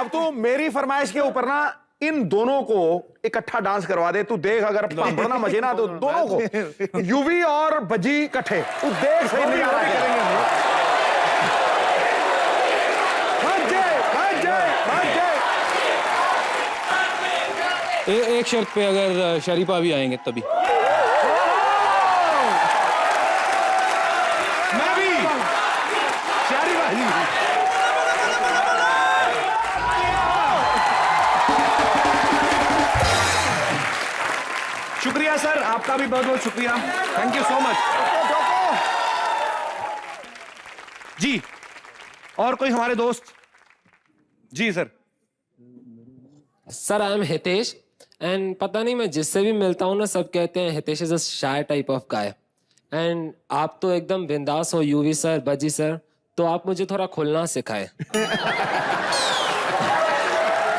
अब तू मेरी फरमाइश के ऊपर ना इन दोनों को इकट्ठा डांस करवा दे। तू देख, अगर भांबड़ना मचे ना तो दोनों को, यूवी और बजी इकट्ठे, तू देख सही नहीं करेंगे। एक शर्त पे, अगर शरीफा भी आएंगे तभी। मैं भी शरीफा जी। शुक्रिया सर, आपका भी बहुत बहुत शुक्रिया, थैंक यू सो मच। जी, और कोई हमारे दोस्त? जी sir. Sir I am Hitesh and पता नहीं मैं जिससे भी मिलता हूँ ना सब कहते हैं Hitesh is a shy type of guy and आप तो एकदम बिंदास हो यूवी सर, बजी सर, तो आप मुझे थोड़ा खुलना सिखाए।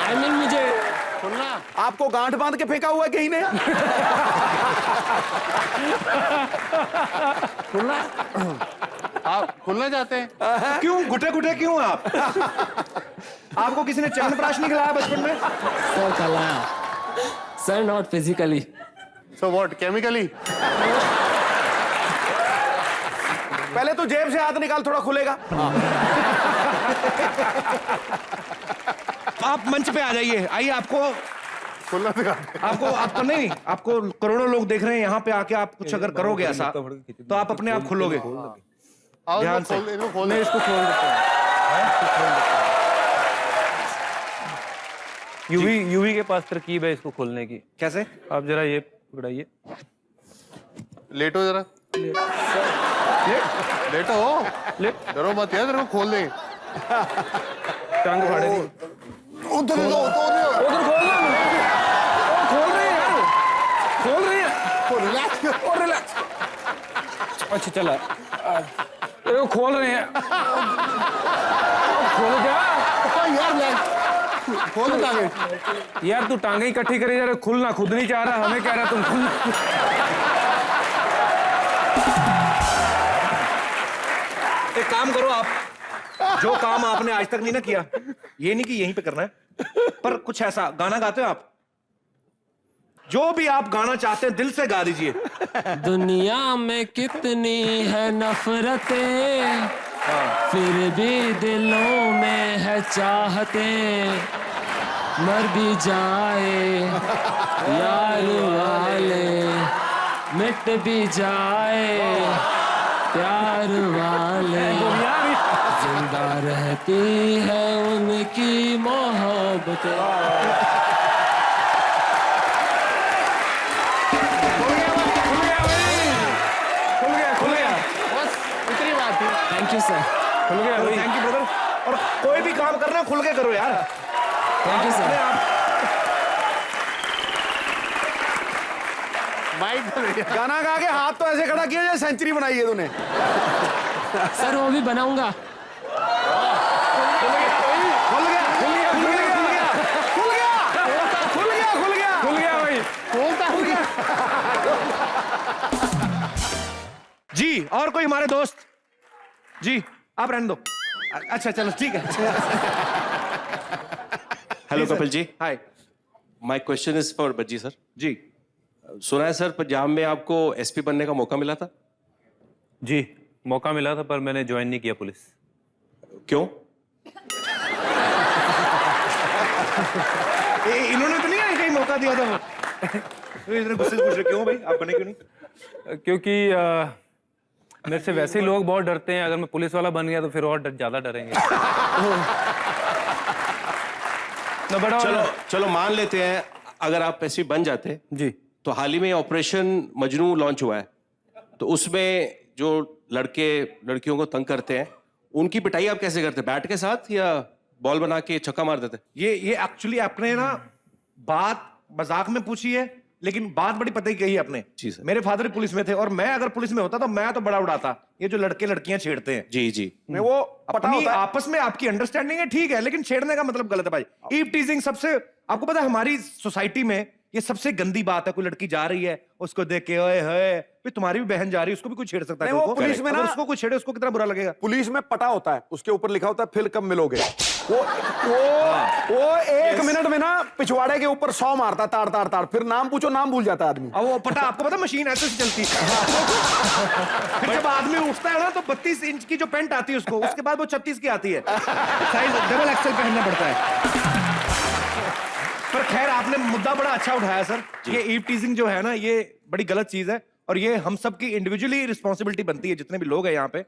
आई मीन मुझे खुलना। आपको गांठ बांध के फेंका हुआ है कहीं ने? खुलना? आप खुलना चाहते हैं? क्यों घुटे घुटे क्यों आप? आपको किसी ने च्यवनप्राश नहीं खिलाया बचपन में? सर खिलाया sir, not physically. So what? Chemically? पहले तो जेब से हाथ निकाल, थोड़ा खुलेगा। आप मंच पे आ जाइए, आइए, आपको खुलना दिखा। आपको नहीं, आपको करोड़ों लोग देख रहे हैं, यहाँ पे आके आप कुछ अगर करोगे ऐसा तो आप अपने आप खुलोगे। ध्यान से। खोलने इसको खोल देते हैं। यूवी के पास तरकीब है इसको खोलने की। कैसे? आप जरा ये पकड़ाइए। लेटो जरा। लेटो। डरो मत यार, तेरे को खोल दें। टांग फाड़ेगी। उधर खोल रही है। रिलैक्स। अच्छा चला, वो खोल रहे हैं। खोल क्या यार, खोल टांगे। यार, तू टांगे इकट्ठी करी जा रहा, खुलना खुद नहीं चाह रहा, हमें कह रहा तुम खुल। एक काम करो आप, जो काम आपने आज तक नहीं ना किया, ये नहीं कि यहीं पे करना है, पर कुछ ऐसा गाना गाते हो आप, जो भी आप गाना चाहते हैं दिल से गा दीजिए। दुनिया में कितनी है नफरतें, फिर भी दिलों में है चाहते, मर भी जाए यार वाले, मिट भी जाए प्यार वाले, जिंदा रहती है उनकी मोहब्बत। Thank you sir. खुल गया भाई। Thank you brother. और कोई भी काम करना खुल के करो यार। Thank you sir. गाना गा के हाथ तो ऐसे खड़ा किया जैसे सेंचुरी बनाई है तूने। सर वो भी बनाऊंगा। खुल गया भाई। जी, और कोई हमारे दोस्त? जी, आप रहने दो। अच्छा चलो ठीक है। Hello Kapil ji. Hi. My question is for Bhajji sir. जी, सुना है सर पंजाब में आपको एसपी बनने का मौका मिला था? जी, मौका मिला था पर मैंने ज्वाइन नहीं किया पुलिस। क्यों? इन्होंने तो नहीं आए कहीं मौका दिया था वो? तो इतने गुस्से से पूछ रहे क्यों भाई, आप बने क्यों नहीं? क्योंकि मेरे से वैसे ही लोग बहुत डरते हैं, अगर मैं पुलिस वाला बन गया तो फिर और ज्यादा डरेंगे। चलो मान लेते हैं अगर आप एसपी बन जाते जी, तो हाल ही में ऑपरेशन मजनू लॉन्च हुआ है, तो उसमें जो लड़के लड़कियों को तंग करते हैं उनकी पिटाई आप कैसे करते? बैट के साथ या बॉल बना के छक्का मार देते? ये एक्चुअली आपने ना बात मजाक में पूछी है, लेकिन बात बड़ी पता ही कही आपने। जी सर। मेरे फादर पुलिस में थे और मैं अगर पुलिस में होता तो मैं तो बड़ा उड़ाता। ये जो लड़के लड़कियां छेड़ते हैं, जी जी, मैं वो पता अपनी होता है। आपस में आपकी अंडरस्टैंडिंग है, ठीक है, लेकिन छेड़ने का मतलब गलत है भाई। ईव टीजिंग सबसे, आपको पता है हमारी सोसाइटी में ये सबसे गंदी बात है। कोई लड़की जा रही है, उसको देख के ओए होए, फिर तुम्हारी भी बहन जा रही है, उसको भी कोई छेड़ सकता है। नहीं, वो पुलिस में ना, उसको कोई छेड़े उसको कितना बुरा लगेगा। पुलिस में पटा होता है, उसके ऊपर लिखा होता है फिर कब मिलोगे। वो 1 मिनट में ना पिछवाड़े के ऊपर 100 मारता ताड़ ताड़ ताड़, फिर नाम पूछो नाम भूल जाता आदमी। अब वो पता, आपको पता मशीन ऐसे से चलती है। फिर जब आदमी उठता है ना तो 32 इंच की जो पैंट आती है उसको, उसके बाद वो 36 की आती है, साइज डबल एक्सेल पहनना पड़ता है। पर खैर आपने मुद्दा बड़ा अच्छा उठाया सर। ये ईव टीजिंग जो है ना, ये बड़ी गलत चीज है और ये हम सब की इंडिविजुअली रिस्पॉन्सिबिलिटी बनती है। जितने भी लोग हैं यहाँ पे,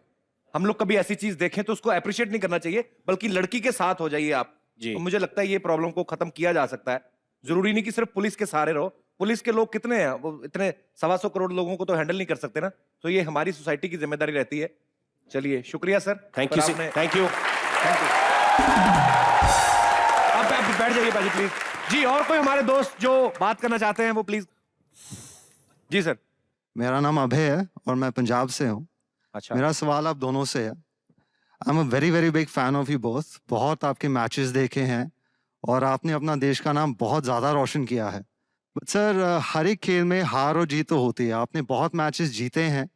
हम लोग कभी ऐसी चीज देखें तो उसको अप्रिशिएट नहीं करना चाहिए, बल्कि लड़की के साथ हो जाइए आप। तो मुझे लगता है ये प्रॉब्लम को खत्म किया जा सकता है। जरूरी नहीं कि सिर्फ पुलिस के सहारे रहो। पुलिस के लोग कितने हैं, वो इतने 125 करोड़ लोगों को तो हैंडल नहीं कर सकते ना। तो ये हमारी सोसाइटी की जिम्मेदारी रहती है। चलिए शुक्रिया sir, thank you, thank you. आप बैठ जाइए बाजी प्लीज जी। और कोई हमारे दोस्त जो बात करना चाहते हैं वो प्लीज। Ji sir. मेरा नाम अभय है और मैं पंजाब से हूँ। अच्छा। मेरा सवाल आप दोनों से है। I am a very very big fan of you both. बहुत आपके मैचेस देखे हैं और आपने अपना देश का नाम बहुत ज़्यादा रोशन किया है। बट सर, हर एक खेल में हार और जीत तो होती है। आपने बहुत मैचेस जीते हैं,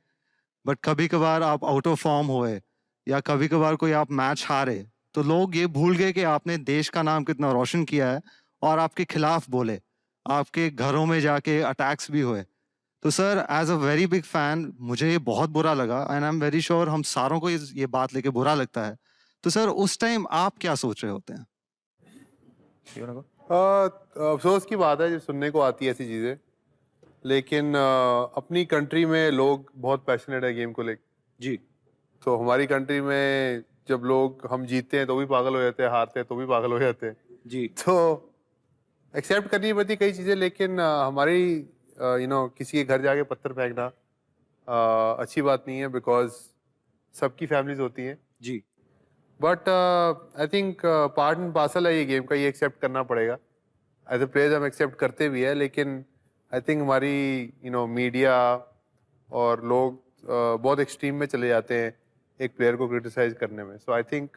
बट कभी कभार आप आउट ऑफ फॉर्म हुए या कभी कभार कोई आप मैच हारे तो लोग ये भूल गए कि आपने देश का नाम कितना रोशन किया है और आपके खिलाफ बोले, आपके घरों में जाके अटैक्स भी हुए। तो sir, as a very big fan मुझे ये बहुत बुरा लगा and I am very sure हम सारों को ये बात लेके बुरा लगता है। तो सर, उस टाइम आप क्या सोच रहे होते हैं? अफसोस की बात है जब सुनने को आती है ऐसी चीज़ें, लेकिन अपनी कंट्री में लोग बहुत पैशनेट है गेम को लेकर जी। तो हमारी कंट्री में जब लोग हम जीतते हैं तो भी पागल हो जाते हैं, हारते हैं तो भी पागल हो जाते हैं जी। तो एक्सेप्ट करनी पड़ती कई चीज़ें, लेकिन हमारी किसी के घर जाके पत्थर फेंकना अच्छी बात नहीं है, बिकॉज सबकी फैमिलीज होती हैं जी। But I think part and parcel है ये गेम का, ये एक्सेप्ट करना पड़ेगा। एज ए प्लेयर हम एक्सेप्ट करते भी है, लेकिन आई थिंक हमारी मीडिया और लोग बहुत एक्सट्रीम में चले जाते हैं एक प्लेयर को क्रिटिसाइज करने में। सो आई थिंक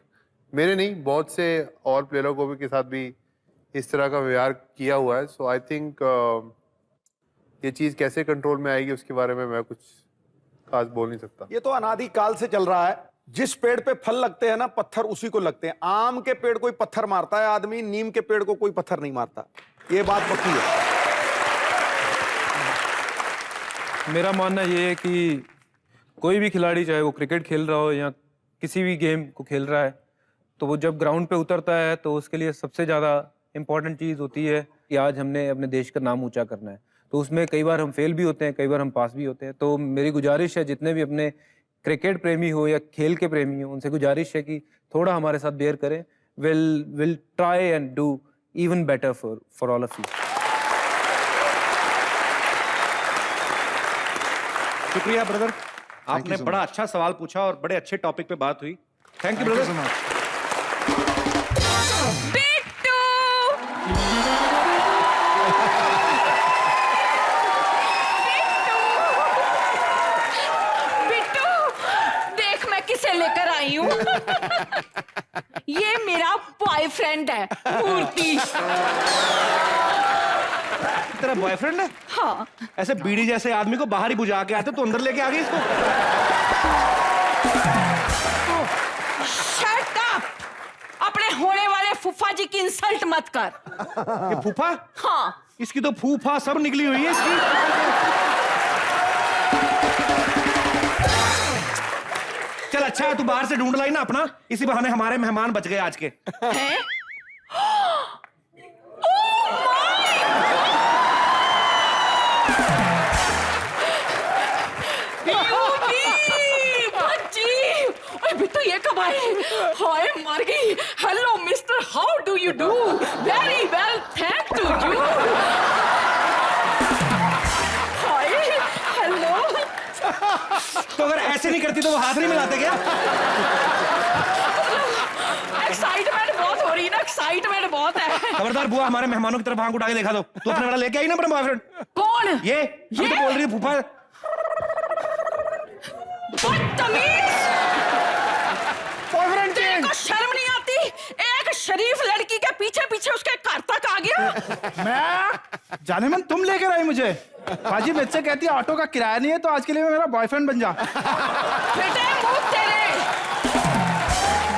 मेरे नहीं, बहुत से और प्लेयरों को भी के साथ भी इस तरह का व्यवहार किया हुआ है। सो आई थिंक ये चीज़ कैसे कंट्रोल में आएगी उसके बारे में मैं कुछ खास बोल नहीं सकता। ये तो अनादि काल से चल रहा है। जिस पेड़ पे फल लगते हैं ना, पत्थर उसी को लगते हैं। आम के पेड़ कोई पत्थर मारता है आदमी, नीम के पेड़ को कोई पत्थर नहीं मारता। ये बात पक्की है। मेरा मानना ये है कि कोई भी खिलाड़ी, चाहे वो क्रिकेट खेल रहा हो या किसी भी गेम को खेल रहा है, तो वो जब ग्राउंड पे उतरता है तो उसके लिए सबसे ज़्यादा इम्पॉर्टेंट चीज़ होती है कि आज हमने अपने देश का नाम ऊंचा करना है। तो उसमें कई बार हम फेल भी होते हैं, कई बार हम पास भी होते हैं। तो मेरी गुजारिश है, जितने भी अपने क्रिकेट प्रेमी हो या खेल के प्रेमी हो, उनसे गुजारिश है कि थोड़ा हमारे साथ बेयर करें। Will try and do even better for all of you. शुक्रिया ब्रदर, आपने बड़ा अच्छा सवाल पूछा और बड़े अच्छे टॉपिक पे बात हुई। Thank you brother. लेकर आई हूँ। ये मेरा बॉयफ्रेंड है, मूर्ति। तेरा बॉयफ्रेंड है? हाँ। ऐसे बीड़ी जैसे आदमी को बाहर ही बुझा के आते तो अंदर लेके आ गई इसको। Shut up! अपने होने वाले फूफा जी की इंसल्ट मत कर। ये फूफा? हाँ। इसकी तो फूफा सब निकली हुई है इसकी। चल अच्छा है, तू बाहर से ढूंढ लाई ना अपना, इसी बहाने हमारे मेहमान बच गए आज के। हैं? तो ये कब आए? हाय मर गई। Hello mister, how do you do? Very well, thank to you. Hi hello. तो अगर ऐसे नहीं करती तो वो हाथ नहीं मिलाते क्या? एक्साइटमेंट बहुत हो रही है ना, एक्साइटमेंट बहुत है। खबरदार बुआ, हमारे मेहमानों की तरफ आंख उठा के देखा दो। तू अपने वाला लेके आई ना अपना बॉयफ्रेंड। कौन? ये तो बोल रही है फूफा। तेरे को शर्म नहीं आती? एक शरीफ लड़की के पीछे पीछे उसके घर तक आ गया। मैं जाने मन तुम लेकर आई मुझे। बाजी मुझसे कहती है ऑटो का किराया नहीं है तो आज के लिए मेरा बॉयफ्रेंड बन जा। बेटे मुंह तेरे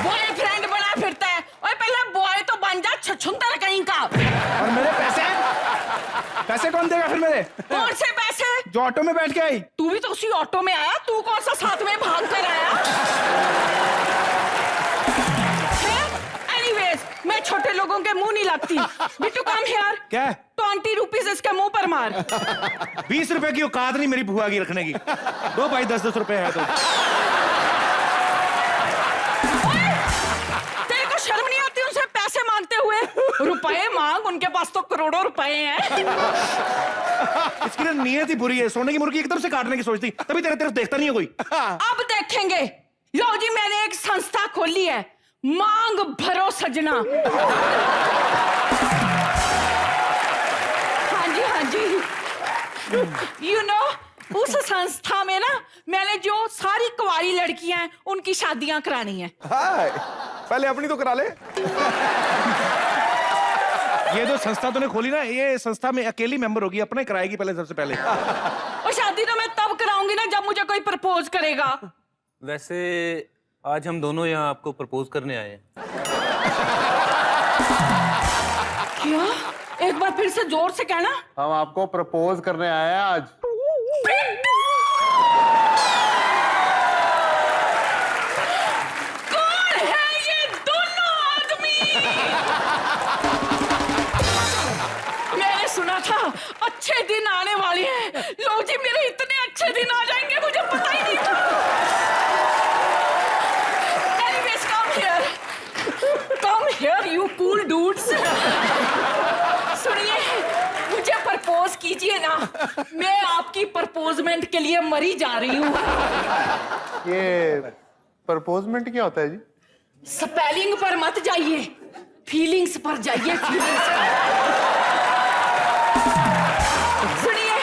बॉयफ्रेंड बना फिरता है। और पहले पैसे कौन से पैसे? जो ऑटो में बैठ के आई। तू भी तो उसी ऑटो में आया, तू कौन सा साथ में भाग कर आया? एनीवेज, मैं छोटे लोगों के मुंह नहीं लगती। Bittu come here. क्या है? 20 रुपीज इसके मुंह पर मार। 20 रुपए की औकात नहीं मेरी बुआ की रखने की। दो भाई 10-10 रुपए है तो। तेरे को शर्म नहीं आती उनसे पैसे मांगते हुए? रुपए मांग, उनके पास तो करोड़ों रुपए हैं। इसकी ना नियत ही बुरी है। सोने की मुर्गी एकदम से काटने की सोचती, तभी तेरे तरफ देखता नहीं है कोई। अब देखेंगे। लो जी, मैंने एक संस्था खोली है, मांग भरो सजना। हाँ जी, हाँ जी। यू नो, उस संस्था में ना मैंने जो सारी कुंवारी लड़कियां हैं उनकी शादियां करानी है। हाय, पहले अपनी तो करा ले। ये जो संस्था तूने खोली ना, ये संस्था में अकेली मेंबर होगी, अपने कराएगी पहले, सबसे पहले। और शादी तो मैं तब कराऊंगी ना जब मुझे कोई प्रपोज करेगा। वैसे आज हम दोनों यहाँ आपको प्रपोज करने आए हैं। क्या? एक बार फिर से जोर से कहना। हम आपको प्रपोज करने आए हैं आज। कौन है ये दोनों आदमी? मैंने सुना था अच्छे दिन आने वाले हैं। लो जी, मेरे इतने अच्छे दिन आ जाएंगे, मुझे पता ही नहीं था। Anyways, come here, you cool dudes. सुनिए, मुझे प्रपोज कीजिए ना। मैं आपकी प्रपोजमेंट के लिए मरी जा रही हूँ। ये प्रपोजमेंट क्या होता है जी? स्पेलिंग पर मत जाइए, फीलिंग्स पर जाइए, फीलिंग्स पर। सुनिए,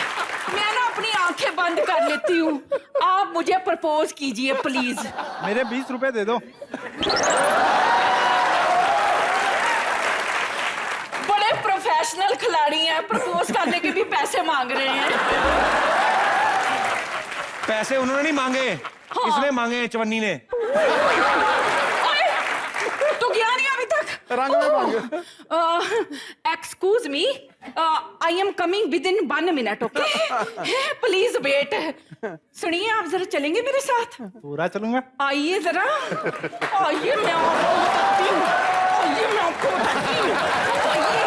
मैं ना अपनी आंखें बंद कर लेती हूँ। आप मुझे प्रपोज कीजिए प्लीज। मेरे 20 रुपए दे दो। बड़े प्रोफेशनल खिलाड़ी हैं, प्रपोज करने के भी पैसे मांग रहे हैं। पैसे उन्होंने नहीं मांगे, इसने मांगे, चवन्नी ने। ओए, तू गया नहीं अभी तक? रंग में मांगे। Excuse me, I am coming with in 1 minute, okay? Please wait. सुनिए, आप जरा चलेंगे मेरे साथ? पूरा चलूंगा। आइए जरा, आइए, मैं आपको बताती हूँ। आइए, मैं आपको बताती हूँ। आइए।